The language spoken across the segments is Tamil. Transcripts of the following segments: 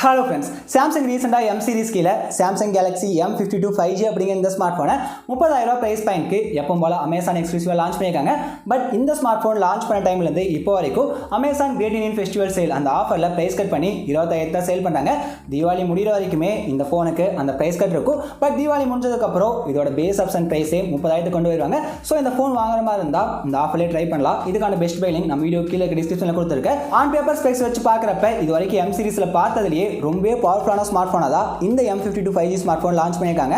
ஹலோ ஃப்ரெண்ட்ஸ், சாம்சங் ரீசெண்டாக எம் சீரிஸ் கீழே சாம்சங் கேலக்ஸி M52 5G அப்படிங்கிற இந்த ஸ்மார்ட் ஃபோனை 30,000 ப்ரைஸ் பாயிண்ட்க்கு எப்போ போல அமேசான் எக்ஸ்க்ளூசிவாக லான்ச் பண்ணியிருக்காங்க. பட் இந்த ஸ்மார்ட் ஃபோன் லான்ச் பண்ண டைம்லேருந்து இப்போ வரைக்கும் Amazon great Indian festival sale அந்த ஆஃபரில் ப்ரைஸ் கட் பண்ணி 25,000 சேல் பண்ணுறாங்க. தீபாவளி முடிகிற வரைக்குமே இந்த ஃபோனுக்கு அந்த ப்ரைஸ் கட் இருக்கும். பட் தீபாவளி முடிஞ்சதுக்கப்புறம் இதோட பேஸ் ஆப்ஷன் ப்ரைஸே 30,000 கொண்டு வருவாங்க. ஸோ இந்த ஃபோன் வாங்குற மாதிரி இருந்தால் இந்த ஆஃபர்லேயே ட்ரை பண்ணலாம். இதுக்கான பெஸ்ட் பை லிங்க் நம்ம வீடியோ கீழே டிஸ்கிரிப்ஷனில் கொடுத்துருக்கேன். ஆன் பேப்பர் ஸ்பெக்ஸ் வச்சு பார்க்குறப்ப இது வரைக்கும் எம் சீரிஸில் பார்த்ததுலேயே ரொம்ப பவர்ஃபுல்லான ஸ்மார்ட் ஃபோனாக தான் இந்த M52 5G smart phone launch பண்ணியிருக்காங்க.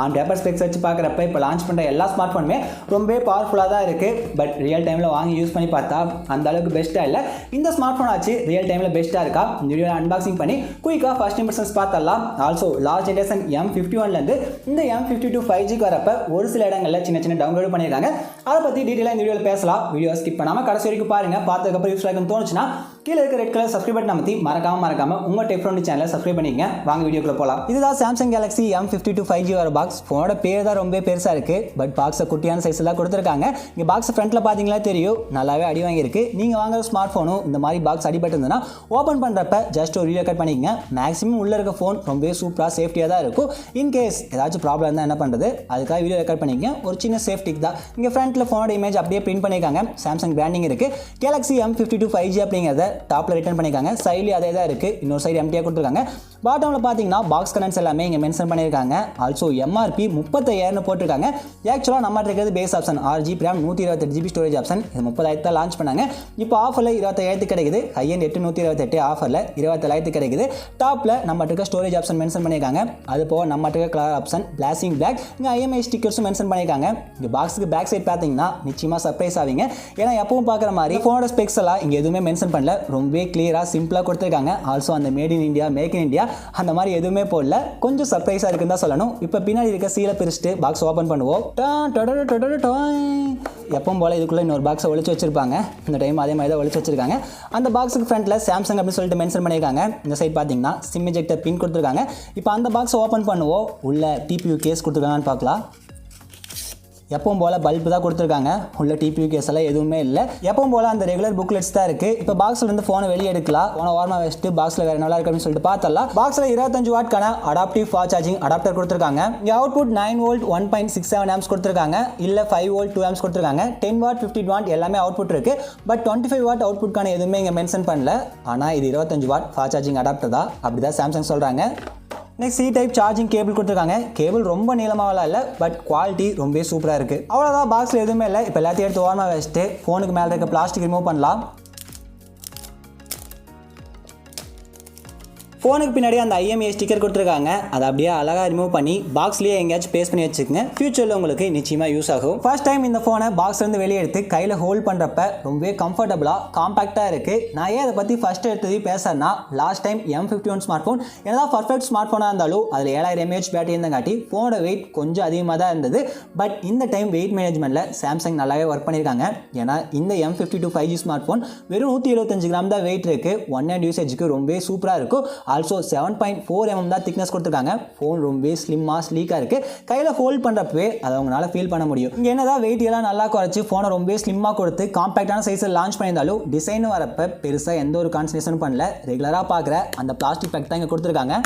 ஆன் பேப்பர் ஸ்பெக்ஸ் வச்சு பார்க்குறப்ப இப்போ லான்ச் பண்ணுற எல்லா ஸ்மார்ட் ஃபோனுமே ரொம்ப பவர்ஃபுல்லாக தான் இருக்குது. பட் ரியல் டைமில் வாங்கி யூஸ் பண்ணி பார்த்தா அந்த அளவுக்கு பெஸ்ட்டாக இல்லை. இந்த ஸ்மார்ட் ஃபோன் ஆச்சு ரியல் டைமில் பெஸ்ட்டாக இருக்கா? இந்த வீடியோ அன்பாக்சிங் பண்ணி குயிக்காக ஃபர்ஸ்ட் இம்ப்ரெஷன்ஸ் பார்த்தரலாம். ஆல்சோ லாஸ்ட் ஜென்ரேஷன் M51லேருந்து இந்த M52 5Gக்கு வரப்போ ஒரு சில இடங்களில் சின்ன சின்ன டவுன்லோட் பண்ணியிருக்காங்க. அதை பற்றி டீட்டெயிலாக இந்த வீடியோவில் பேசலாம். வீடியோ ஸ்கிப் பண்ணாமல் கடைசி வரைக்கும் பாருங்கள். பார்த்ததுக்கப்புறம் யூஸ் ஆகுன்னு தோணுச்சுன்னா கீழே இருக்க ரெட் கலர் சப்ஸ்கிரைப் பட்டன் அமைத்தி மறக்காமல் உங்கள் டெக் ஃப்ரெண்ட் சேனலை சப்ஸ்கிரைப் பண்ணிக்கங்க. வாங்க வீடியோக்குள்ள போகலாம். இதுதான் சாம்சங் கேலக்ஸி M52 5G வர பாக்ஸ். ஃபோனோட பேர் தான் ரொம்ப பெருசாக இருக்குது. பட் பாக்ஸை குட்டியான சைஸில் தான் கொடுத்துருக்காங்க. இங்கே பாக்ஸ் ஃப்ரண்ட்டில் பார்த்தீங்களா தெரியும், நல்லாவே அடி வாங்கியிருக்கு. நீங்கள் வாங்குற ஸ்மார்ட் ஃபோனும் இந்த மாதிரி பாக்ஸ் அடிபட்டு இருந்ததுன்னா ஓப்பன் பண்ணுறப்ப ஜஸ்ட் ஒரு வீடியோ கட் பண்ணிக்கங்க. மேக்ஸிமம் உள்ளே இருக்க ஃபோன் ரொம்ப சூப்பராக சேஃப்டியாக தான் இருக்கும். இன்கேஸ் ஏதாச்சும் ப்ராப்ளம் இருந்தால் என்ன பண்ணுறது, அதுக்காக வீடியோ ரெக்கார்ட் பண்ணிக்கங்க. ஒரு சின்ன சேஃப்டிக்கு தான். இங்கே ஃப்ரண்ட்டில் ஃபோனோட இமேஜ் அப்படியே பிரிண்ட் பண்ணியிருக்காங்க. சாம்சங் பிராண்டிங் இருக்குது. கேலக்ஸி M52 5G அப்படிங்கிறத டாப்பில் ரிட்டர்ன் பண்ணியிருக்காங்க. சைட்லேயே அதே தான் இருக்குது. இன்னொரு சைடு எம்டியாக கொடுத்துருக்காங்க. பாட்டமில் பார்த்தீங்கன்னா பாக்ஸ் கனெக்ட்ஸ் எல்லாமே இங்கே மென்ஷன் பண்ணியிருக்காங்க. ஆல்சோ MRP 35,000 போட்டிருக்காங்க. ஆக்சுவலாக நம்ம இருக்கிறது base option 6GB RAM 128GB storage option. இது 30,000 லான்ச் பண்ணாங்க. இப்போ ஆஃபரில் 25,000 கிடைக்குது. ஹையண்ட் 828 ஆஃபரில் 27,000 கிடைக்குது. டாப்பில் நம்ம இருக்க ஸ்டோரேஜ் ஆப்ஷன் மென்ஷன் பண்ணியிருக்காங்க. அது போக நம்ம இருக்க கலர் ஆப்ஷன் பிளாஸ்டிங் பிளாக். இங்கே IMI ஸ்டிக்கர்ஸும் மென்ஷன் பண்ணியிருக்காங்க. இங்கே பாக்ஸுக்கு பேக் சைட் பார்த்தீங்கன்னா நிச்சயமாக சர்ப்ரைஸ் ஆவீங்க. ஏன்னா எப்பவும் பார்க்குற மாதிரி ஃபோனோட ஸ்பெக்ஸ் எல்லாம் இங்கே எதுவுமே மென்ஷன் பண்ணல. ரொம்ப கிளியராக சிம்பிளாக கொடுத்துருக்காங்க. ஆல்சோ அந்த made in India, make in India அந்த மாதிரி எதுவுமே போடல. கொஞ்சம் சர்ப்ரைஸாக இருக்குன்னு தான் சொல்லணும். இப்போ பின்னாடி இருக்க சீலை பிரிச்சுட்டு பாக்ஸ் ஓப்பன் பண்ணுவோம். எப்பவும் போல் இதுக்குள்ளே இன்னொரு பாக்ஸை ஒழிச்சு வச்சிருப்பாங்க. இந்த டைம் அதே மாதிரி தான் ஒழிச்சு வச்சிருக்காங்க. அந்த பாக்ஸுக்கு ஃப்ரண்ட்டில் சாம்சங் அப்படின்னு சொல்லிட்டு மென்ஷன் பண்ணியிருக்காங்க. இந்த சைட் பார்த்தீங்கன்னா சிம் எஜெக்டர் பின் கொடுத்துருக்காங்க. இப்போ அந்த பாக்ஸை ஓப்பன் பண்ணுவோம். உள்ள TPU கேஸ் கொடுத்துருக்காங்கன்னு பார்க்கலாம். எப்பவும் போல் பல்பு தான் கொடுத்துருக்காங்க. உள்ள TPU கேஸ் எல்லாம் எதுவுமே இல்லை. எப்பவும் போல் அந்த ரெகுலர் புக்லெட்ஸ் தான் இருக்குது. இப்போ பாக்ஸில் இருந்து ஃபோனை வெளியே எடுக்கலாம். ஃபோனை ஓரமாக வச்சுட்டு பாக்ஸில் வேறு நல்லா இருக்குன்னு சொல்லிட்டு பார்த்தலாம். பாக்ஸில் 25 வாட்க்கான அடாப்டிவ் ஃபாஸ்ட் சார்ஜிங் அடாப்டர் கொடுத்துருக்காங்க. இங்கே அவுட்புட் 9 வோல்ட் 1.67 ஆம்ஸ் கொடுத்துருக்காங்க. இல்லை 5 வோல்ட் 2 ஆம்ஸ் கொடுத்துருக்காங்க. 10 வாட் 15 வாட் எல்லாமே அவுட்புட் இருக்குது. பட் 25 வாட் அவுட்புட்கான எதுவுமே இங்கே மென்ஷன் பண்ணல. ஆனால் இது 25 வாட் ஃபாஸ்ட் சார்ஜிங் அடாப்டர் தான். அப்படி தான் சாம்சங் சொல்கிறாங்க. நெக்ஸ்ட் C-டைப் சார்ஜிங் கேபிள் கொடுத்துருக்காங்க. கேபிள் ரொம்ப நீளமாகலாம் இல்லை, பட் குவாலிட்டி ரொம்ப சூப்பராக இருக்குது. அவ்வளோதான், பாக்ஸில் எதுவுமே இல்லை. இப்போ எல்லாத்தையும் எடுத்து ஓரமாக வச்சுட்டு ஃபோனுக்கு மேலே இருக்க பிளாஸ்டிக் ரிமூவ் பண்ணலாம். ஃபோனுக்கு பின்னாடி அந்த IMI ஸ்டிக்கர் கொடுத்துருக்காங்க. அதை அப்படியே அழகாக ரிமூவ் பண்ணி பாக்ஸ்லேயே எங்கேயாச்சும் பேஸ்ட் பண்ணி வச்சுக்கோங்க. ஃபியூச்சரில் உங்களுக்கு நிச்சயமாக யூஸ் ஆகும். ஃபர்ஸ்ட் டைம் இந்த ஃபோனை பாக்ஸ்லேருந்து வெளியே எடுத்து கையில் ஹோல்ட் பண்ணுறப்ப ரொம்ப கம்ஃபர்டபுளாக காம்பாக்டாக இருக்குது. நான் ஏன் அதை பற்றி ஃபஸ்ட்டு எடுத்தது பேசுறேன்னா, last time M51 smart phone என்னதான் பர்ஃபெக்ட் ஸ்மார்ட் ஃபோனாக இருந்தாலும் அதில் 7000 mAh பேட்டரி இருந்தங்காட்டி ஃபோனோட வெயிட் கொஞ்சம் அதிகமாக தான் இருந்தது. பட் இந்த டைம் வெயிட் மேனேஜ்மெண்ட்டில் சாம்சங் நல்லாவே ஒர்க் பண்ணியிருக்காங்க. ஏன்னா இந்த M52 5G ஸ்மார்ட் ஃபோன் வெறும் 175 கிராம் தான் வெயிட் இருக்குது. ஒன் ஹேண்ட் யூசேஜுக்கு ரொம்ப சூப்பராக இருக்கும். ஆல்சோ 7.4 mm தான் திக்னஸ் கொடுத்துருக்காங்க. ஃபோன் ரொம்ப ஸ்லிம்மாக ஸ்லீக்காக இருக்குது. கையில் ஹோல்ட் பண்ணுறப்பவே அதை அவங்களால ஃபீல் பண்ண முடியும். இங்கே என்னதான் வெயிட் எல்லாம் நல்லா குறைச்சி ஃபோனை ரொம்ப ஸ்லிம்மாக கொடுத்து காம்பாக்டான சைஸில் லான்ச் பண்ணியிருந்தாலும் டிசைன் வரப்போ பெருசாக எந்த ஒரு கான்சன்ட்ரேஷனும் பண்ணல. ரெகுலராக பார்க்குற அந்த பிளாஸ்டிக் பேக் தான் இங்கே கொடுத்துருக்காங்க.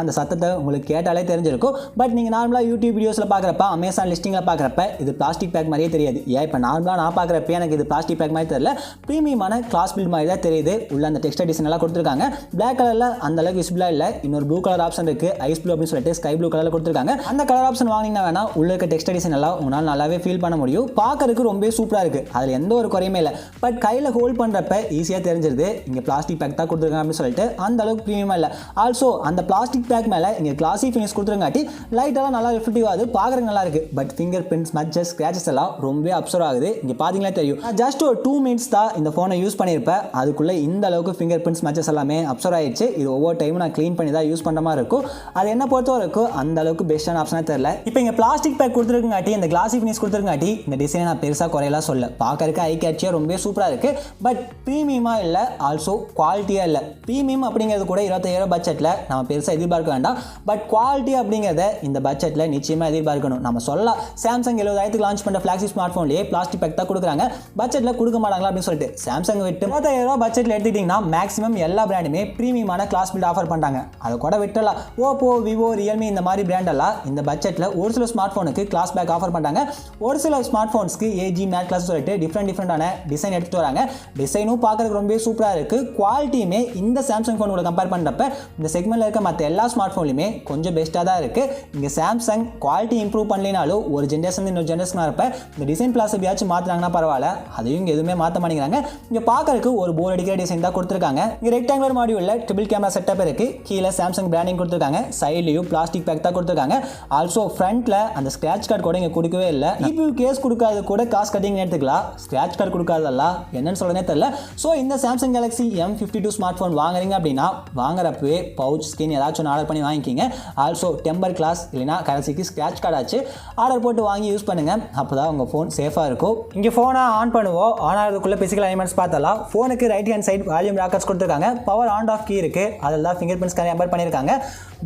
அந்த சத்தத்தை உங்களுக்கு கேட்டாலே தெரிஞ்சிருக்கும். பட் நீங்கள் நார்மலாக யூடியூப் வீடியோஸில் பார்க்குறப்ப, அமேசான் லிஸ்டிங்கில் பார்க்குறப்ப இது பிளாஸ்டிக் பேக் மாதிரியே தெரியாது. ஏன் இப்போ நார்மலாக நான் பார்க்குறப்ப எனக்கு இது பிளாஸ்டிக் பேக் மாதிரி தெரியல. ப்ரீமியமான கிளாஸ் பில்ட் மாதிரி தான் தெரியுது. உள்ள அந்த டெக்ஸ்டைல் டிசைன் எல்லாம் கொடுத்துருக்காங்க. பிளாக் கலரில் அந்த அளவுக்கு விசிபிளாக இல்லை. இன்னொரு ப்ளூ கலர் ஆப்ஷன் இருக்குது. ஐஸ் ப்ளூ அப்படின்னு சொல்லிட்டு ஸ்கை ப்ளூ கலரில் கொடுத்துருக்காங்க. அந்த கலர் ஆப்ஷன் வாங்கினீங்கன்னா வேணா உள்ள இருக்க டெக்ஸ்டைல் டிசைன் எல்லாம் உங்களால் நல்லாவே ஃபீல் பண்ண முடியும். பார்க்கறதுக்கு ரொம்ப சூப்பராக இருக்குது. அதில் எந்த ஒரு குறையுமே இல்லை. பட் கையில் ஹோல்ட் பண்ணுறப்ப ஈஸியாக தெரிஞ்சிருது இங்கே பிளாஸ்டிக் பேக் தான் கொடுத்துருக்காங்க அப்படின்னு சொல்லிட்டு. அந்த அளவுக்கு ப்ரீமியமாக இல்லை. ஆல்சோ அந்த பிளாஸ்டிக் பேக் மேலே இங்கே கிளாசி ஃபினிஷ் கொடுத்துருங்காட்டி லைட்டெல்லாம் நல்லா ரிஃப்ளெக்டிவ் ஆகுது. பார்க்குறதுக்கு நல்லா இருக்குது. பட் ஃபிங்கர் பிரிண்ட்ஸ், ஸ்மட்சஸ், ஸ்க்ராச்சஸ் எல்லாம் ரொம்ப அப்சர்வ் ஆகுது. இங்கே பார்த்தீங்களா தெரியும். ஜஸ்ட் ஒரு 2 மினிட்ஸ் தான் இந்த ஃபோனை யூஸ் பண்ணியிருப்பேன். அதுக்குள்ளே இந்த அளவுக்கு ஃபிங்கர் பிரிண்ட்ஸ், ஸ்மட்சஸ் எல்லாமே அப்சர்வ் ஆயிடுச்சு. இது ஒவ்வொரு டைமும் நான் க்ளீன் பண்ணி தான் யூஸ் பண்ணுற மாதிரி இருக்கும். அது என்ன பொறுத்தவரை இருக்கும் அந்த அளவுக்கு பெஸ்ட்டான ஆப்ஷனாக தெரியல. இப்போ இங்கே பிளாஸ்டிக் பேக் கொடுத்துருக்காட்டி, இந்த கிளாசி ஃபினிஷ் கொடுத்துருக்காட்டி இந்த டிசைனை நான் பெருசாக குறையெல்லாம் சொல்ல. பார்க்கறதுக்கு ஐ கேட்சியாக ரொம்ப சூப்பராக இருக்குது. பட் ப்ரீமியமாக இல்லை, ஆல்சோ குவாலிட்டியாக இல்லை. ப்ரீமியம் அப்படிங்கிறது கூட 25,000 பட்ஜெட்டில் நம்ம பெருசாக எதிர்பார்க்க எதிர்பார்க்க வேண்டாம். பட் குவாலிட்டி அப்படிங்கிறத இந்த பட்ஜெட்டில் நிச்சயமாக எதிர்பார்க்கணும். நம்ம சொல்லலாம் சாம்சங் 70,000 லான்ச் பண்ண ஃபிளாக்ஷிப் ஸ்மார்ட் ஃபோன்லேயே பிளாஸ்டிக் பேக் தான் கொடுக்குறாங்க, பட்ஜெட்டில் கொடுக்க மாட்டாங்களா அப்படின்னு சொல்லிட்டு சாம்சங் விட்டு 30,000 பட்ஜெட்டில் எடுத்துக்கிட்டிங்கன்னா மேக்ஸிமம் எல்லா பிராண்டுமே ப்ரீமியமான கிளாஸ் பில்ட் ஆஃபர் பண்ணுறாங்க. அதை கூட விட்டலாம். ஓப்போ, விவோ, ரியல்மி இந்த மாதிரி பிராண்டெல்லாம் இந்த பட்ஜெட்டில் ஒரு சில ஸ்மார்ட் ஃபோனுக்கு கிளாஸ் பேக் ஆஃபர் பண்ணுறாங்க. ஒரு சில ஸ்மார்ட் ஃபோன்ஸ்க்கு ஏஜி மேட் கிளாஸ் சொல்லிட்டு டிஃப்ரெண்டான டிசைன் எடுத்துட்டு வராங்க. டிசைனும் பார்க்கறதுக்கு ரொம்ப சூப்பராக இருக்குது. குவாலிட்டியுமே இந்த சாம்சங் ஃபோன் கூட கம்பேர் பண்ணுறப்ப இந்த செக்மெண்ட்டில் இருக்க மற்ற எல்லா ஸ்மார்ட் ஃபோன்லையுமே கொஞ்சம் பெஸ்ட்டாக தான் இருக்குது. இங்கே சாம்சங் குவாலிட்டி இம்ப்ரூவ் பண்ணலினாலும் ஒரு ஜென்ரேஷன் இன்னொரு ஜென்ரேஷன் இருப்ப இந்த டிசைன் பிளாஸபியாச்சும் மாற்றுறாங்கன்னா பரவாயில்ல, அதையும் இங்கே எதுவுமே மாற்ற மாட்டேங்கிறாங்க. இங்கே பார்க்கறதுக்கு ஒரு போர் அடிக்கிற டிசைன் தான் கொடுத்துருக்காங்க. இங்கே ரெக்டாங்குலர் மாடியூலில் ட்ரிபிள் கேமரா செட்டப் இருக்குது. கீழே சாம்சங் பிராண்டிங் கொடுத்துருக்காங்க. சைட்லையும் பிளாஸ்டிக் பேக் தான் கொடுத்துருக்காங்க. ஆல்சோ ஃப்ரண்ட்டில் அந்த ஸ்க்ராட்ச் கார்டு கூட இங்கே கொடுக்கவே இல்லை. இபியூ கேஸ் கொடுக்காது கூட காசு கட்டிங் எடுத்துக்கலாம். ஸ்க்ராட்ச் கார்டு கொடுக்காதெல்லாம் என்னன்னு சொல்கிறதே தெரியல. ஸோ இந்த Samsung Galaxy M52 smart phone வாங்குறீங்க அப்படின்னா வாங்குறப்பவே பவுச் ஸ்கின் ஏதாச்சும் ஆர்டர் பண்ணி வாங்கிக்கிங்க. ஆல்சோ டெம்பர் கிளாஸ் இல்லைனா கடைசிக்கு ஸ்க்ராட்ச் கார்டு ஆச்சு ஆர்டர் போட்டு வாங்கி யூஸ் பண்ணுங்கள். அப்போ தான் உங்கள் ஃபோன் சேஃபாக இருக்கும். இங்கே ஃபோனை ஆன் பண்ணுவோம். ஆன் ஆகிறதுக்குள்ளே பிசிக்கல் அலைன்மெண்ட்ஸ் பார்த்தலாம். ஃபோனுக்கு right hand side volume Rockers கொடுத்துருக்காங்க. பவர் ஆன் ஆஃப் கீ இருக்குது. அதெல்லாம் ஃபிங்கர் பிரிண்ட் ஸ்கேன் எம்பர் பண்ணியிருக்காங்க.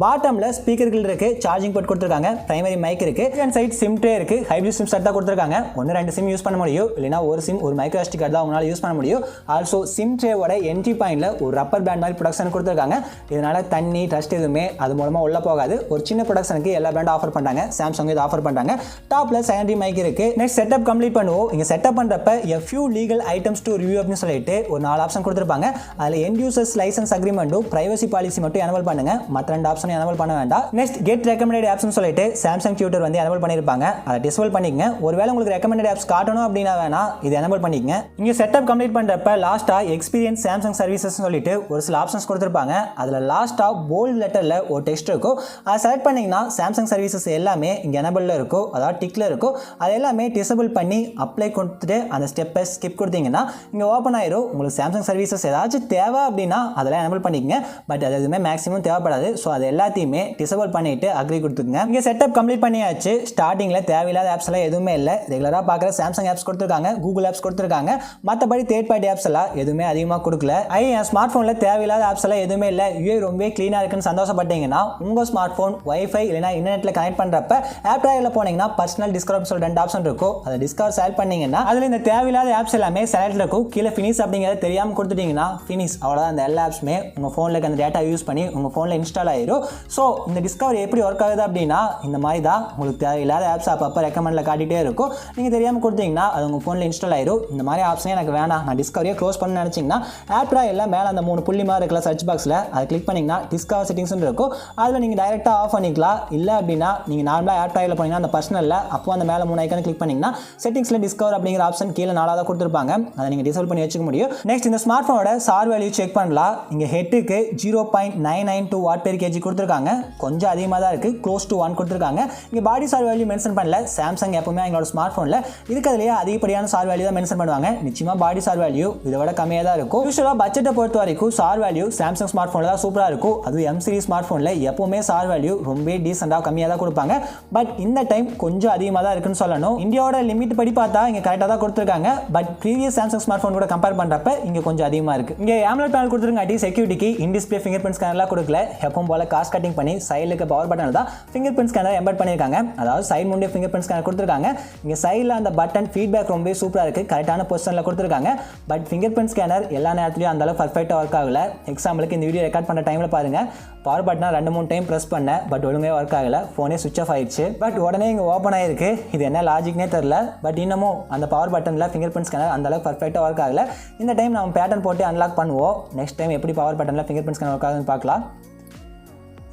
பாட்டமில் ஸ்பீக்கர்கள் இருக்குது. சார்ஜிங் போர்ட் கொடுத்துருக்காங்க. பிரைமரி மைக் இருக்குது. ஹேண்ட் சைட் சிம் ட்ரே இருக்குது. ஹைப்ரிட் சிம் செட் தான் கொடுத்துருக்காங்க. 1-2 சிம் யூஸ் பண்ண முடியும். இல்லைனா ஒரு சிம் ஒரு மைக்ரோ SD கார்டு தான் உங்களால் யூஸ் பண்ண முடியும். ஆல்சோ சிம் ட்ரேவோட என்ட்ரி பாயிண்டில் ஒரு ரப்பர் பேண்ட் மாதிரி ப்ரொடக்ஷன் கொடுத்துருக்காங்க. இதனால் தண்ணி டஸ்ட் எதுவுமே அது மூலமாக உள்ள போகாது. ஒரு சின்ன ப்ரொடக்ஷனுக்கு எல்லா பேண்டும் ஆஃபர் பண்ணுறாங்க. சாம்சங் இது ஆஃபர் பண்ணுறாங்க. டாப்பில் செகண்டரி மைக் இருக்குது. நெக்ஸ்ட் செட்டப் கம்ப்ளீட் பண்ணுவோம். இங்கே செட்டப் பண்ணுறப்ப a few legal items to review அப்படின்னு சொல்லிட்டு ஒரு 4 ஆப்ஷன் கொடுத்துருப்பாங்க. அதில் எண்ட் யூசர்ஸ் லைசன்ஸ் அக்ரிமெண்ட்டும் பிரைவசி பாலிசி மட்டும் எனேபிள் பண்ணுங்க. மற்ற 2 ஆப்ஷன் எனேபிள் பண்ண வேண்டாம். நெக்ஸ்ட் கெட் ரெக்கமெண்டட் ஆப்ஸ்னு சொல்லிட்டு சாம்சங் டியூட்டர் வந்து எனேபிள் பண்ணியிருப்பாங்க. அதை டிசேபிள் பண்ணிக்கங்க. ஒருவேளை உங்களுக்கு ரெக்கமெண்டட் ஆப்ஸ் காட்டணும் அப்படின்னா வேணா இது எனேபிள் பண்ணிக்கங்க. இங்கே செட்டப் கம்ப்ளீட் பண்ணுறப்ப லாஸ்ட்டாக எக்ஸ்பீரியன்ஸ் சாம்சங் சர்வீசஸ் சொல்லிட்டு ஒரு சில ஆப்ஷன்ஸ் கொடுத்துருப்பாங்க. அதில் லாஸ்ட்டாக போல்ட் லெட்டரில் ஒரு டெக்ஸ்ட் இருக்கும். அதை செலக்ட் பண்ணிங்கன்னா சாம்சங் சர்வீசஸ் எல்லாமே இங்கே எனேபிளில் இருக்கும், அதாவது டிக்கில் இருக்கும். அது எல்லாமே டிசேபிள் பண்ணி அப்ளை கொடுத்துட்டு அந்த ஸ்டெப்பை ஸ்கிப் கொடுத்தீங்கன்னா இங்கே ஓப்பன் ஆயிரும். உங்களுக்கு சாம்சங் சர்வீசஸ் ஏதாச்சும் தேவை அப்படின்னா அதெல்லாம் எனேபிள் பண்ணிக்கங்க. பட் அது எதுவுமே மேக்ஸிமம் தேவைப்படாது. ஸோ அது எல்லாத்தையுமே டிசேபிள் பண்ணிட்டு அக்ரி கொடுத்துருங்க. இங்கே செட்டப் கம்ப்ளீட் பண்ணியாச்சு. ஸ்டார்டிங்கில் தேவையில்லாத ஆப்ஸ் எல்லாம் எதுவுமே இல்லை. ரெகுலராக பார்க்குற சாம்சங் ஆப்ஸ் கொடுத்துருக்காங்க, கூகுள் ஆப்ஸ் கொடுத்துருக்காங்க. மற்றபடி தேர்ட் பார்ட்டி ஆப்ஸ் எல்லாம் எதுவுமே அதிகமாக கொடுக்கல. என் ஸ்மார்ட் ஃபோனில் தேவையில்லாத ஆப்ஸ் எல்லாம் எதுவுமே இல்லை, யூஐ ரொம்ப க்ளீனாக இருக்குன்னு சந்தோஷப்பட்டீங்கன்னா உங்கள் ஸ்மார்ட் ஃபோன் வைஃபை இல்லைனா இன்டர்நெட்டில் கனெக்ட் பண்ணுறப்ப ஆப் ட்ராயரில் போனீங்கன்னா பர்சனல் டிஸ்கவர் சொல்லி 2 ஆப்ஷன் இருக்கும். அதை டிஸ்கவர் செலக்ட் பண்ணீங்கன்னா அதில் இந்த தேவையில்லாத ஆப்ஸ் எல்லாமே செலக்ட் இருக்கும். கீழே ஃபினிஷ் அப்படிங்கிறத தெரியாமல் கொடுத்துட்டீங்கன்னா ஃபினிஷ், அவ்வளோதான். அந்த எல்லா ஆப்ஸுமே உங்கள் ஃபோனில் அந்த டேட்டா யூஸ் பண்ணி உங்கள் ஃபோனில் இன்ஸ்டால் ஆயிரும். ஸோ இந்த டிஸ்கவர் எப்படி ஒர்க் ஆகுது அப்படின்னா இந்த மாதிரி தான் உங்களுக்கு தேவையில்லாத ஆப்ஸ் அப்பப்போ ரெக்கமெண்டில் காட்டிகிட்டே இருக்கும். நீங்கள் தெரியாமல் கொடுத்தீங்கன்னா அது உங்கள் ஃபோனில் இன்ஸ்டால் ஆயிரும். இந்த மாதிரி ஆப்ஸே எனக்கு வேணாம், நான் டிஸ்கவரியை க்ளோஸ் பண்ண நினச்சிங்கன்னா ஆப் ட்ராயரில் மேலே அந்த 3 புள்ளி மாதிரி இருக்கல சர்ச் பாக்ஸில் அதை கிளிக் பண்ணிங்கன்னா டிஸ்கவர் செட்டிங்ஸ்னு இருக்கும். அதில் நீங்கள் டைரெக்டாக ஆஃப் பண்ணிக்கலாம். இல்லை அப்படின்னா நீங்கள் நார்மலாக ஆப் ட்ராயரில் போனீங்கன்னா அந்த பர்சனலில் அப்போ அந்த மேலே 3 ஐக்கான கிளிக் பண்ணிங்கன்னா செட்டிங்ஸில் டிஸ்கவர் அப்படிங்கிற ஆப்ஷன் கீழே 4ஆக கொடுத்துருப்பாங்க. அதை நீங்கள் டிசேபிள் பண்ணி வச்சுக்க முடியும். நெக்ஸ்ட் இந்த ஸ்மார்ட் ஃபோனோட சார் வேல்யூ செக் பண்ணலாம். இங்கே ஹெட்டுக்கு 0.992 வாட் பெர் கேஜி கொடுத்துருக்காங்க. கொஞ்சம் அதிகமாக தான் இருக்குது. க்ளோஸ் டு 1 கொடுத்துருக்காங்க. இங்கே பாடி சார் வேல்யூ மென்ஷன் பண்ணல. சாம்சங் எப்பவுமே எங்களோட ஸ்மார்ட் ஃபோனில் இருக்கிறதுலேயே அதிகப்படியான சார் வேல்யூ தான் மென்ஷன் பண்ணுவாங்க. நிச்சயமாக பாடி சார் வேல்யூ இதை விட கம்மியாக தான் இருக்கும். யூஸ்வலாக பட்ஜெட்டை பொறுத்த வரைக்கும் சார் வேல்யூ சாம்சங் ஸ்மார்ட் ஃபோனில் தான் சூப்பராக இருக்கும். அதுவும் M series ஸ்மார்ட் ஃபோனில் எப்பவுமே சார் வேல்யூ ரொம்ப டீசெண்டாக கம்மியாக தான் கொடுப்பாங்க. பட் இந்த டைம் கொஞ்சம் அதிகமாக தான் இருக்குன்னு சொல்லணும். இந்தியாவோட லிமிட் படி பார்த்தா இங்கே கரெக்டாக தான் கொடுத்துருக்காங்க. But previous Samsung smart phone கூட கம்பேர் பண்ணுறப்ப இங்கே கொஞ்சம் அதிகமாக இருக்குது. இங்கே AMOLED பேனல் கொடுத்துருக்காட்டி செக்யூரிட்டிக்கு இன் டிஸ்பிளே ஃபிங்கர் பிரிண்ட் ஸ்கேனர்லாம் கொடுக்கல. எப்பவும் போல காஸ்ட் கட்டிங் பண்ணி சைடுக்கு பவர் பட்டன் தான் ஃபிங்கர் பிரிண்ட் ஸ்கேனர் எம்பெட் பண்ணியிருக்காங்க. அதாவது சைடு முன்னே ஃபிங்கர் பிரிண்ட் ஸ்கேனர் கொடுத்துருக்காங்க. இங்கே சைடில் அந்த பட்டன் ஃபீட்பேக் ரொம்ப சூப்பராக இருக்குது. கரெக்டான பொசிஷனில் கொடுத்துருக்காங்க. பட் ஃபிங்கர் பிரிண்ட் ஸ்கேனர் எல்லா நேரத்துலையும் அந்த அளவுக்கு பர்ஃபெக்டாக ஒர்க் ஆகல. எக்ஸாம்பிளுக்கு இந்த வீடியோ ரெக்கார்ட் பண்ணுற டைமில் பாருங்கள், பவர் பட்டனை 2-3 டைம் ப்ரெஸ் பண்ணேன். பட் ஒழுங்காக ஒர்க் ஆகலை. ஃபோனே சுவிச் ஆஃப் ஆயிடுச்சு. பட் உடனே இங்கே ஓப்பன் ஆகிருக்கு. இது என்ன லாஜிக்னே தெரில. பட் இன்னமும் அந்த பவர் பட்டனில் ஃபிங்கர் பிரிண்ட் ஸ்கேனர் அந்த அளவுக்கு பர்ஃபெக்டாக ஒர்க் ஆகலை. இந்த டைம் நம்ம பேட்டர்ன் போட்டு அன்லாக் பண்ணுவோம். நெக்ஸ்ட் டைம் எப்படி பவர் பட்டனில் ஃபிங்கர் பிரிண்ட் ஸ்கேனர் ஒர்க் ஆகுதுன்னு பார்க்கலாம்.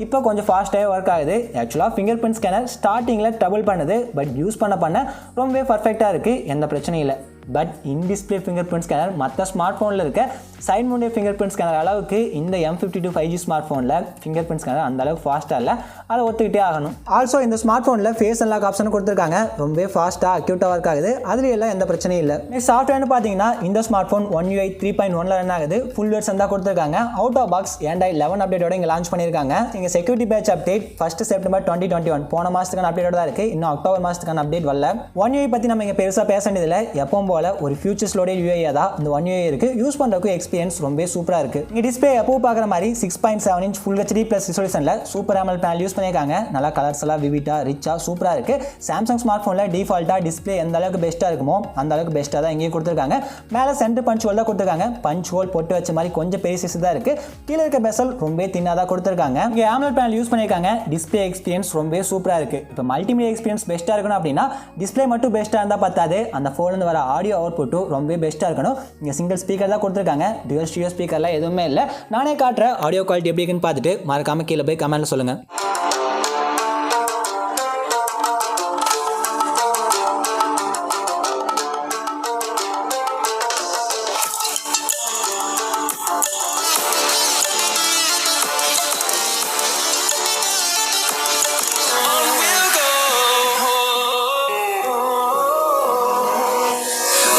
இப்போ கொஞ்சம் ஃபாஸ்ட்டாகவே ஒர்க் ஆகுது. ஆக்சுவலாக ஃபிங்கர் பிரிண்ட் ஸ்கேனர் ஸ்டார்டிங்கில் ட்ரபிள் பண்ணுது. பட் யூஸ் பண்ண ரொம்பவே பர்ஃபெக்டாக இருக்குது. எந்த பிரச்சனையும் இல்லை. But in display finger print scanner மற்ற ஸ்மார்ட் ஃபோனில் இருக்க side mounted finger print scanner அளவுக்கு இந்த M52 5G ஸ்மார்ட் ஃபோனில் ஃபிங்கர் பிரிண்ட் ஸ்கேனர் அந்த அளவுக்கு ஃபாஸ்ட்டாக இல்லை. அதை ஒத்துக்கிட்டே ஆகணும். ஆல்சோ இந்த ஸ்மார்ட் ஃபோனில் ஃபேஸ் அன்லாக் ஆப்ஷன் கொடுத்துருக்காங்க. ரொம்பவே ஃபாஸ்ட்டாக அக்யூட்டாக ஒர்க் ஆகுது. அதுல எல்லாம் எந்த பிரச்சனையும் இல்லை. நெக்ஸ்ட் சாஃப்ட்வேர்னு பார்த்தீங்கன்னா இந்த smart phone One UI 3.1 run ஆகுது. ஃபுல் வெர்ஷன் தான் கொடுத்துருக்காங்க. அவுட் ஆஃப் பாக்ஸ் Android 11 அப்டேட்டோட இங்கே லான்ச் பண்ணியிருக்காங்க. இங்கே செக்யூரிட்டி பேட்ச் அப்டேட் 1 September 2021 போன மாதத்துக்கான அப்டேட்டோட தான் இருக்குது. இன்னும் அக்டோபர் மாதத்துக்கான அப்டேட் வரல. One UI பற்றி நம்ம இங்கே பெருசாக பேச வேண்டியதில்லை. எப்பவும் போல ஒரு ஃபியூச்சர்ஸ் லோடட் யூஐ தான் இந்த ஒன் யூஐ இருக்கு. யூஸ் பண்றதுக்கு எக்ஸ்பீரியன்ஸ் ரொம்ப சூப்பரா இருக்கு. இங்க டிஸ்ப்ளே எப்போ பார்க்குற மாதிரி 6.7 இன்ச் ஃபுல் ஹெச்டி ப்ளஸ் ரெசல்யூஷன்ல சூப்பர் AMOLED பேனல் யூஸ் பண்ணியிருக்காங்க. நல்லா கலர்ஸ் எல்லாம் விவிட்டா ரிச்சா சூப்பரா இருக்கு. சாம்சங் ஸ்மார்ட் போன்ல டிஃபால்ட்டா டிஸ்ப்ளே எந்த அளவுக்கு பெஸ்ட்டா இருக்குமோ அந்த அளவுக்கு பெஸ்ட்டா தான் இங்கே கொடுத்துருக்காங்க. மேலே சென்டர் பஞ்ச் ஹோல் தான் கொடுத்துருக்காங்க. பஞ்ச் ஹோல் போட்டு வச்ச மாதிரி கொஞ்சம் பெரிய சைஸ் தான் இருக்கு. கீழே இருக்க பெசல் ரொம்ப தின்னா தான் கொடுத்துருக்காங்க. இங்க AMOLED பேனல் யூஸ் பண்ணியிருக்காங்க. டிஸ்ப்ளே எக்ஸ்பீரியன்ஸ் ரொம்ப சூப்பரா இருக்கு. இப்போ மல்டிமீடியா எக்ஸ்பீரியன்ஸ் பெஸ்ட்டா இருக்கணும் அப்படின்னா டிஸ்ப்ளே மட்டும் பெஸ்ட்டா இருந்தா பத்தாது, அந்த போன்ல வர ஆடியோ அவுட்புட்டும் ரொம்ப பெஸ்ட்டா இருக்கணும். இங்க சிங்கிள் ஸ்பீக்கர் தான் கொடுத்துருக்காங்க. டுவல் ஸ்டீரியோ ஸ்பீக்கர்லாம் எதுவுமே இல்லை. நானே காட்டுற ஆடியோ குவாலிட்டி எப்படி இருக்குன்னு பார்த்துட்டு மறக்காம கீழே போய் கமெண்ட்ல சொல்லுங்க.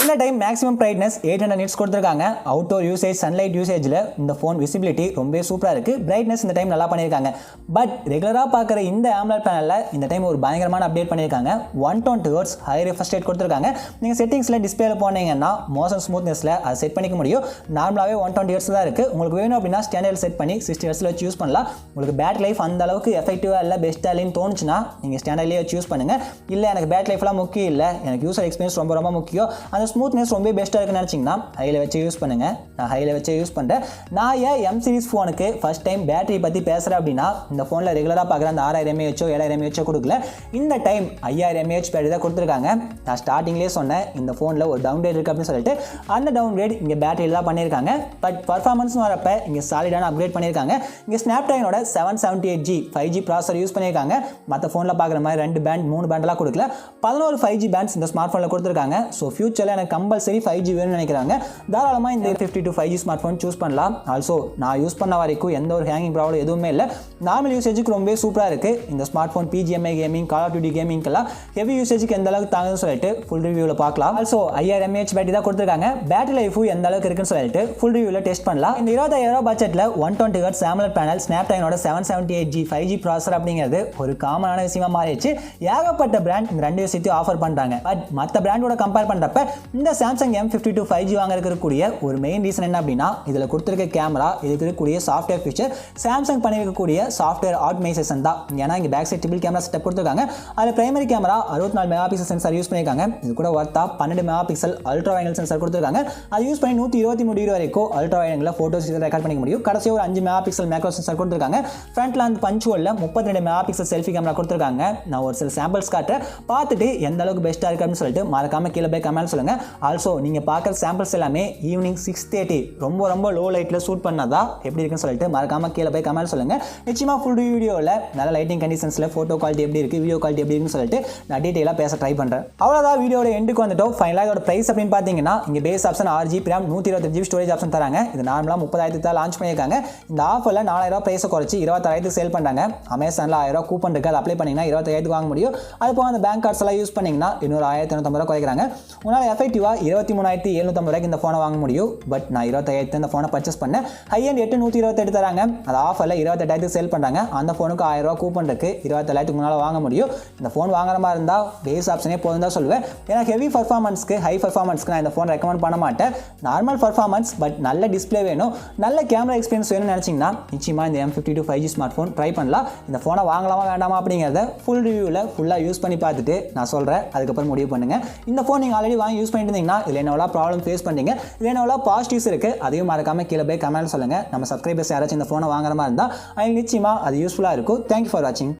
இந்த டைம் மேக்ஸிமம் பிரைட்னஸ் 800 நிட்ஸ் கொடுத்துருக்காங்க. அவுட்டோர் யூசேஜ் சன்லைட் யூசேஜில் இந்த ஃபோன் விசிபிலிட்டி ரொம்ப சூப்பராக இருக்குது. பிரைட்னஸ் இந்த டைம் நல்லா பண்ணியிருக்காங்க. பட் ரெகுலராக பார்க்குற இந்த AMOLED பேனலில் இந்த டைம் ஒரு பயங்கரமான அப்டேட் பண்ணியிருக்காங்க. 120 Hz ஹை ரெஃப்ரெஷ் ரேட் கொடுத்துருக்காங்க. நீங்கள் செட்டிங்ஸில் டிஸ்பிளேல போனீங்கன்னா மோஷன் ஸ்மூத்னஸில் அதை செட் பண்ணிக்க முடியும். நார்மலாகவே 120 Hz தான் இருக்குது. உங்களுக்கு வேணும் அப்படின்னா ஸ்டாண்டர்ட் செட் பண்ணி 60 Hz வச்சு யூஸ் பண்ணலாம். உங்களுக்கு பேட்டரி லைஃப் அந்த அளவுக்கு எஃபெக்டிவாக இல்லை பெஸ்ட்டாக இல்லைன்னு தோணுச்சுன்னா நீங்கள் ஸ்டாண்டர்ட்லேயே வச்சு யூஸ் பண்ணுங்கள். இல்லை எனக்கு பேட்டரி லைஃப்லாம் முக்கியம் இல்லை, எனக்கு யூசர் எக்ஸ்பீரியன்ஸ் ரொம்ப ரொம்ப முக்கியம், அந்த ஸ்மூத்னஸ் ரொம்ப பெஸ்ட்டாக இருக்குன்னு நினச்சிங்கன்னா ஹையில் வச்சு யூஸ் பண்ணுங்கள். நான் ஹையில் வச்சு யூஸ் பண்ணுறேன். நான் ஏன் M சீரிஸ் ஃபோனுக்கு ஃபஸ்ட் டைம் பேட்டரி பற்றி பேசுகிறேன் அப்படின்னா இந்த ஃபோனில் ரெகுலராக பார்க்குற அந்த 6000 mAh 7000 mAh கொடுக்கல. இந்த டைம் 5000 mAh பேட்டரி தான் கொடுத்துருக்காங்க. நான் ஸ்டார்டிங்லேயே சொன்னேன் இந்த ஃபோனில் ஒரு டவுன் கிரேட் இருக்குது அப்படின்னு சொல்லிட்டு. அந்த டவுன் கிரேட் இங்கே பேட்டரியில் தான் பண்ணியிருக்காங்க. பட் பர்ஃபார்மன்ஸ் வரப்போ இங்கே சாலிடான அப்கிரேட் பண்ணியிருக்காங்க. இங்கே ஸ்னாப்டிராகனோட 778G 5G ப்ராசர் யூஸ் பண்ணியிருக்காங்க. மற்ற ஃபோனில் பார்க்குற மாதிரி 2 பேண்ட் 3 பேண்டெல்லாம் கொடுக்கல. 11 5G பேண்ட்ஸ் இந்த ஸ்மார்ட் ஃபோனில் கொடுத்துருக்காங்க. ஸோ ஃபியூச்சரில் எனக்கு கம்பல்சரி 5G வேணும்னு நினைக்கிறாங்க. தாராளமாக இந்த M52 5G smart phone choose பண்ணலாம். ஆல்சோ நான் யூஸ் பண்ண வரைக்கும் எந்த ஒரு ஹேங்கிங் ப்ராப்ளம் எதுவுமே இல்லை. நார்மல் யூசேஜுக்கு ரொம்ப சூப்பராக இருக்குது இந்த smart phone. PGMI gaming, call of duty கேமிங்க்கெல்லாம் ஹெவி யூசேஜுக்கு எந்த அளவுக்கு தாங்குதுன்னு சொல்லிட்டு ஃபுல் ரிவ்யூவில் பார்க்கலாம். ஆல்சோ 5000 mAh பேட்டரி தான் கொடுத்துருக்காங்க. பேட்டரி லைஃபும் எந்த அளவுக்கு இருக்குன்னு சொல்லிட்டு ஃபுல் ரிவ்யூவில் டெஸ்ட் பண்ணலாம். இந்த 25000 பட்ஜெட்டில் 120 Hz AMOLED panel ஸ்னாப்டிராகனோட 778G 5G ப்ராசர் அப்படிங்கிறது ஒரு காமனான விஷயமா மாறிடுச்சு. ஏகப்பட்ட பிராண்ட் இந்த ரெண்டு விஷயத்தையும் ஆஃபர் பண்ணுறாங்க. பட் மற்ற பிராண்டோட கம்பேர் பண்ணுறப்ப இந்த சாம்சங் M52 5G வாங்க இருக்கக்கூடிய ஒரு மெயின் ரீசன் என்ன அப்படின்னா இதில் கொடுத்துருக்க கேமரா, இதுக்கு இருக்கக்கூடிய சாஃப்ட்வேர் ஃபீச்சர், சாம்சங் பண்ணியிருக்கக்கூடிய சாஃப்ட்வேர் ஆப்டிமைசேஷன் தான். ஏன்னா இங்கே back side triple camera setup கொடுத்துருக்காங்க. அதில் primary camera 64 megapixel sensor use பண்ணியிருக்காங்க. இது கூட ஒர்த்தா 12 megapixel ultra wide angle sensor கொடுத்துருக்காங்க. அது யூஸ் பண்ணி 123 டிகிரி வரைக்கும் ultra wide angle photos record பண்ணிக்க முடியும். கடைசியாக ஒரு 5 மெகாபிக்சல் மேக்ரோ சென்சார் கொடுத்துருக்காங்க. ஃப்ரண்ட்ல அந்த பஞ்ச் ஹோல்ல 32 மெகாபிக்சல் செல்ஃபி கேமரா கொடுத்துருக்காங்க. நான் ஒரு சில சாம்பிள்ஸ் காட்டுறேன், பார்த்துட்டு எந்த அளவுக்கு பெஸ்ட்டாக இருக்கு அப்படின்னு சொல்லிட்டு மறக்காம கீழே போய் கமெண்ட் சொல்லுங்க. ஆல்சோ நீங்கள் பார்க்குற சாம்பிள்ஸ் எல்லாமே ஈவினிங் 6:30 ரொம்ப ரொம்ப லோ லைட்டில் ஷூட் பண்ணதா எப்படி இருக்குன்னு சொல்லிட்டு மறக்காம கீழே போய் கமெண்ட் சொல்லுங்கள். நிச்சயமாக ஃபுல் வீடியோவில் நல்ல லைட்டிங் கண்டிஷன்ஸில் ஃபோட்டோ குவாலிட்டி எப்படி இருக்குது, வீடியோ குவாலிட்டி எப்படி இருக்குன்னு சொல்லிட்டு நான் டீட்டெயிலாக பேச ட்ரை பண்ணுறேன். அவ்வளோதான், வீடியோட எண்டுக்கு வந்துட்டோம். ஃபைனலாக இதோட ப்ரைஸ் அப்படின்னு பார்த்தீங்கன்னா இங்கே base option 6GB RAM 128GB storage option தராங்க. இது நார்மலாக 30,000 தான் லான்ச் பண்ணியிருக்காங்க. இந்த ஆஃபரில் 4000 ப்ரைஸை குறைச்சி 26,000 சேல் பண்ணுறாங்க. அமேசானில் 1000 கூப்பன் இருக்குது, அது அப்ளை பண்ணிங்கன்னா 27,000 வாங்க முடியும். அது போக அந்த பேங்க் கார்ட்ஸ் எல்லாம் யூஸ் பண்ணிங்கன்னா இன்னொரு 1,950 குறைக்கிறாங்க. உங்களால் எஃபெக்டிவாக 23,750 இந்த ஃபோனை வாங்க முடியும். பட் நான் 25,000 இந்த ஃபோனை பர்ச்சேஸ் பண்ணேன். ஹை அண்ட் 8,128 தராங்க. அது ஆஃபரில் 28,000 சேல் பண்ணுறாங்க. அந்த ஃபோனுக்கு 1000 கூப்பன் இருக்குது, 27,000 முன்னால் வாங்க முடியும். இந்த ஃபோன் வாங்குற மாதிரி இருந்தால் பேஸ் ஆப்ஷனே போதும் தான் சொல்லுவேன். ஏன்னா ஹெவி பர்ஃபார்மன்ஸ்க்கு ஹை பர்ஃபார்மன்ஸ்க்கு நான் இந்த ஃபோன் ரெக்கமெண்ட் பண்ண மாட்டேன். நார்மல் பர்ஃபார்மன்ஸ் பட் நல்ல டிஸ்பிளே வேணும், நல்ல கேமரா எக்ஸ்பீரியன்ஸ் வேணும்னு நினச்சிங்கன்னா நிச்சயமாக இந்த M52 5G smart phone try பண்ணலாம். இந்த ஃபோனை வாங்கலாமா வேண்டாமா அப்படிங்கிறத ஃபுல் ரிவ்யூவில் ஃபுல்லாக யூஸ் பண்ணி பார்த்துட்டு நான் சொல்கிறேன், அதுக்கப்புறம் முடிவு பண்ணுங்கள். இந்த ஃபோன் நீங்கள் ஆல்ரெடி வாங்கி யூஸ் பண்ணிட்டு இருந்தீங்கன்னா இதில் என்னவெல்லாம் ப்ராப்ளம் ஃபேஸ் பண்ணீங்க, இதில் என்னவெல்லாம் பாசிட்டிவ்ஸ் இருக்குது, அதையும் மறக்காமல் கீழே போய் கமெண்ட் சொல்லுங்கள். நம்ம சப்ஸ்கிரைபர்ஸ் யாராச்சும் இந்த ஃபோனை வாங்குற மாதிரி இருந்தால் அது நிச்சயமாக அது யூஸ்ஃபுல்லாக இருக்கும். தேங்க்யூ ஃபார் வாட்சிங்.